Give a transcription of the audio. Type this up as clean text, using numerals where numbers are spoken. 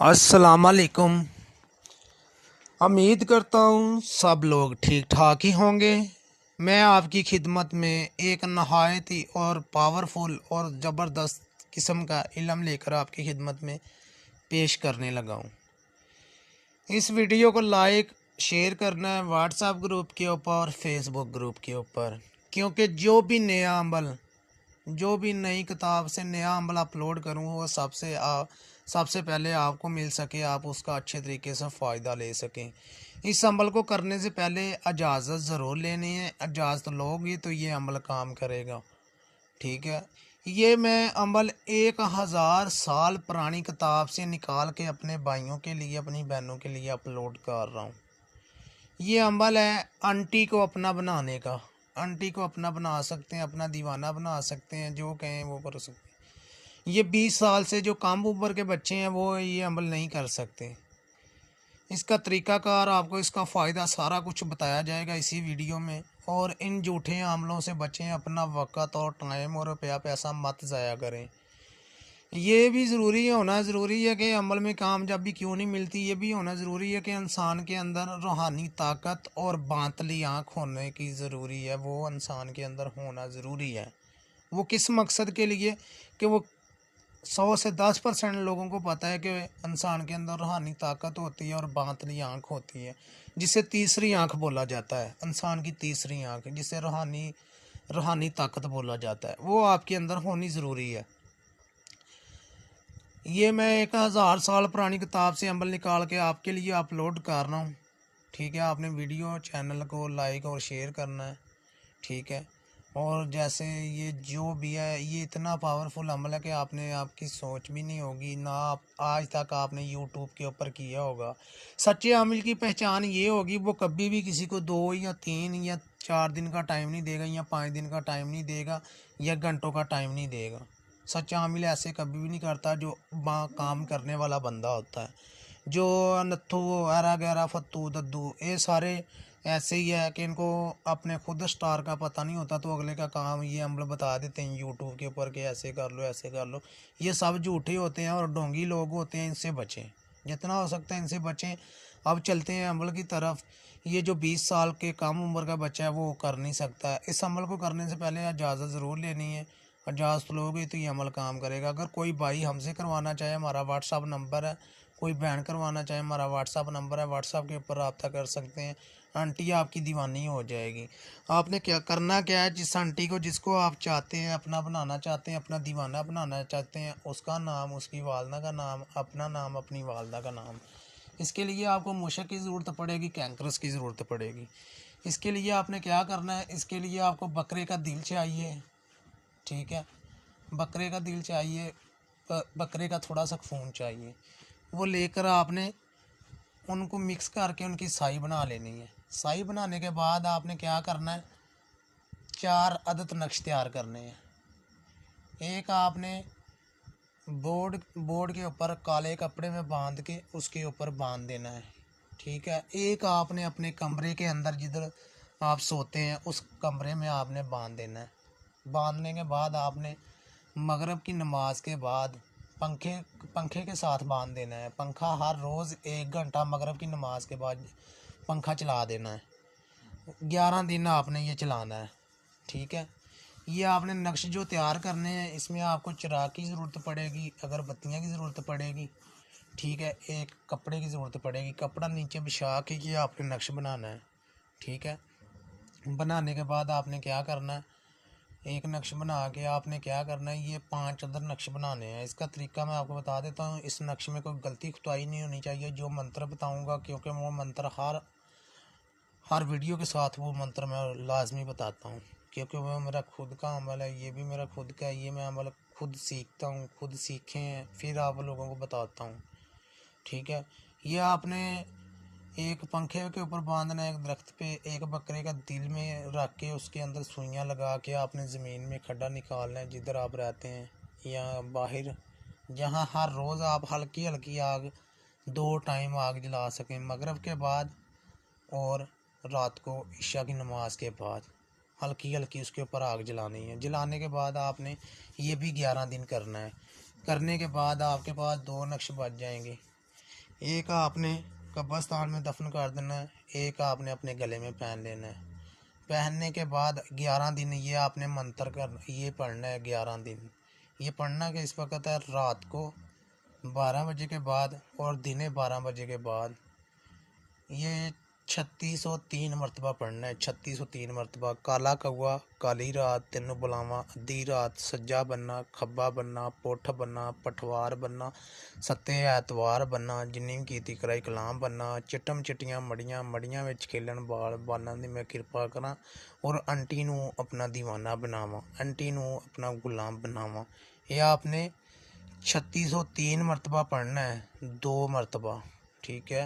अस्सलामुअलैकुम। उम्मीद करता हूँ सब लोग ठीक ठाक ही होंगे। मैं आपकी खिदमत में एक नहायत ही और पावरफुल और ज़बरदस्त किस्म का इल्म लेकर आपकी खिदमत में पेश करने लगा हूँ। इस वीडियो को लाइक शेयर करना है व्हाट्सएप ग्रुप के ऊपर और फेसबुक ग्रुप के ऊपर, क्योंकि जो भी नया अमल, जो भी नई किताब से नया अमल अपलोड करूँ वो सबसे पहले आपको मिल सके, आप उसका अच्छे तरीके से फ़ायदा ले सकें। इस अमल को करने से पहले इजाज़त ज़रूर लेनी है। इजाज़त लोगे तो ये अमल काम करेगा। ठीक है, ये मैं अमल 1000 साल पुरानी किताब से निकाल के अपने भाइयों के लिए, अपनी बहनों के लिए अपलोड कर रहा हूँ। ये अमल है आंटी को अपना बनाने का। आंटी को अपना बना सकते हैं, अपना दीवाना बना सकते हैं, जो कहें वो कर सकते हैं। ये 20 साल से जो कम उम्र के बच्चे हैं वो ये अमल नहीं कर सकते। इसका तरीक़ाकार, आपको इसका फ़ायदा सारा कुछ बताया जाएगा इसी वीडियो में। और इन झूठे अमलों से बचें, अपना वक़्त और टाइम और रुपया पैसा मत ज़ाया करें। ये भी ज़रूरी होना ज़रूरी है कि अमल में कामयाबी क्यों नहीं मिलती। ये भी होना ज़रूरी है कि इंसान के अंदर रूहानी ताकत और बातली आँख होने की ज़रूरी है, वो इंसान के अंदर होना ज़रूरी है। वो किस मकसद के लिए कि वो 100 से 10% लोगों को पता है कि इंसान के अंदर रूहानी ताकत होती है और बातली आँख होती है, जिसे तीसरी आँख बोला जाता है। इंसान की तीसरी आँख जिसे रूहानी ताकत बोला जाता है, वो आपके अंदर होनी ज़रूरी है। ये मैं 1000 साल पुरानी किताब से अमल निकाल के आपके लिए अपलोड कर रहा हूँ। ठीक है, आपने वीडियो चैनल को लाइक और शेयर करना है। ठीक है, और जैसे ये जो भी है ये इतना पावरफुल अमल है कि आपकी सोच भी नहीं होगी, ना आप आज तक आपने यूट्यूब के ऊपर किया होगा। सच्चे अमल की पहचान ये होगी, वो कभी भी किसी को 2 या 3 या 4 दिन का टाइम नहीं देगा, या 5 दिन का टाइम नहीं देगा, या घंटों का टाइम नहीं देगा। सच्चा आमिल ऐसे कभी भी नहीं करता। जो काम करने वाला बंदा होता है, जो नत्थू एरा गैरा फत्तू दद्दू, ये सारे ऐसे ही है कि इनको अपने खुद स्टार का पता नहीं होता, तो अगले का काम ये अमल बता देते हैं यूट्यूब के ऊपर कि ऐसे कर लो ऐसे कर लो। ये सब झूठे होते हैं और ढोंगी लोग होते हैं। इनसे बचें, जितना हो सकता है इनसे बचें। अब चलते हैं अमल की तरफ। ये जो 20 साल के कम उम्र का बच्चा है वो कर नहीं सकता। इस अमल को करने से पहले इजाज़त ज़रूर लेनी है। इजाज़त लोगे तो ये अमल काम करेगा। अगर कोई भाई हमसे करवाना चाहे, हमारा व्हाट्सअप नंबर है। कोई बहन करवाना चाहे, हमारा व्हाट्सअप नंबर है, व्हाट्सअप के ऊपर रब्ता कर सकते हैं। आंटी आपकी दीवानी हो जाएगी। आपने क्या करना क्या है, जिस आंटी को, जिसको आप चाहते हैं अपना बनाना चाहते हैं, अपना दीवाना बनाना चाहते हैं, उसका नाम, उसकी वालदा का नाम, अपना नाम, अपनी वालदा का नाम। इसके लिए आपको मूशक की ज़रूरत पड़ेगी, कैंक्रस की ज़रूरत पड़ेगी। इसके लिए आपने क्या करना है, इसके लिए आपको बकरे का दिल चाहिए। ठीक है, बकरे का दिल चाहिए, बकरे का थोड़ा सा खून चाहिए। वो लेकर आपने उनको मिक्स करके उनकी साई बना लेनी है। साई बनाने के बाद आपने क्या करना है, 4 अदद नक्श तैयार करने हैं। एक आपने बोर्ड के ऊपर काले कपड़े में बांध के उसके ऊपर बांध देना है। ठीक है, एक आपने अपने कमरे के अंदर जिधर आप सोते हैं उस कमरे में आपने बांध देना है। बांधने के बाद आपने मगरिब की नमाज के बाद पंखे के साथ बांध देना है। पंखा हर रोज़ 1 घंटा मगरिब की नमाज के बाद पंखा चला देना है। 11 दिन आपने ये चलाना है। ठीक है, ये आपने नक्श जो तैयार करने हैं, इसमें आपको चिराग की ज़रूरत पड़ेगी, अगरबत्तियाँ की ज़रूरत पड़ेगी। ठीक है, एक कपड़े की ज़रूरत पड़ेगी। कपड़ा नीचे बिछा के ये आपने नक्श बनाना है। ठीक है, बनाने के बाद आपने क्या करना है, एक नक्श बना के आपने क्या करना है, ये 5 अदर नक्श बनाने हैं। इसका तरीका मैं आपको बता देता हूँ। इस नक्श में कोई गलती खुताई नहीं होनी चाहिए। जो मंत्र बताऊँगा, क्योंकि वो मंत्र हर वीडियो के साथ वो मंत्र मैं लाजमी बताता हूँ, क्योंकि वो मेरा खुद का अमल है। ये भी मेरा खुद का है। ये मैं अमल खुद सीखता हूँ, खुद सीखे हैं, फिर आप लोगों को बताता हूँ। ठीक है, ये आपने एक पंखे के ऊपर बांधना है, एक दरख्त पे, एक बकरे का दिल में रख के उसके अंदर सुइयाँ लगा के आपने ज़मीन में खड्डा निकालना है, जिधर आप रहते हैं या बाहर, जहाँ हर रोज़ आप हल्की हल्की आग, 2 टाइम आग जला सकें, मगरिब के बाद और रात को इशा की नमाज के बाद हल्की हल्की उसके ऊपर आग जलानी है। जलाने के बाद आपने ये भी 11 दिन करना है। करने के बाद आपके पास 2 नक्श बच जाएंगे। एक आपने कब्रिस्तान में दफन कर देना है, एक आपने अपने गले में पहन लेना है। पहनने के बाद 11 दिन ये आपने मंत्र कर ये पढ़ना है 11 दिन। ये पढ़ना कि इस वक्त है रात को 12 बजे के बाद और दिने 12 बजे के बाद। ये 3603 मरतबा पढ़ना है, 3603 मरतबा। काला कौआ, काली रात, तेनों बुलावा, अद्धी रात, सज्जा बनना, खब्बा बनना, पुठ बनना, पठवार बनना, सत्ते ऐतवार बनना, जिन्नी कीती कराई कलाम बनना, चिटम चिट्टियां मड़ियां, मड़ियां विच खेलन बाल, बालां दी मैं किरपा करां और आंटी नूं अपना दीवाना बनावां, आंटी नूं अपना गुलाम बनावां। ये आपने 3603 मरतबा पढ़ना है, 2 मरतबा, ठीक है।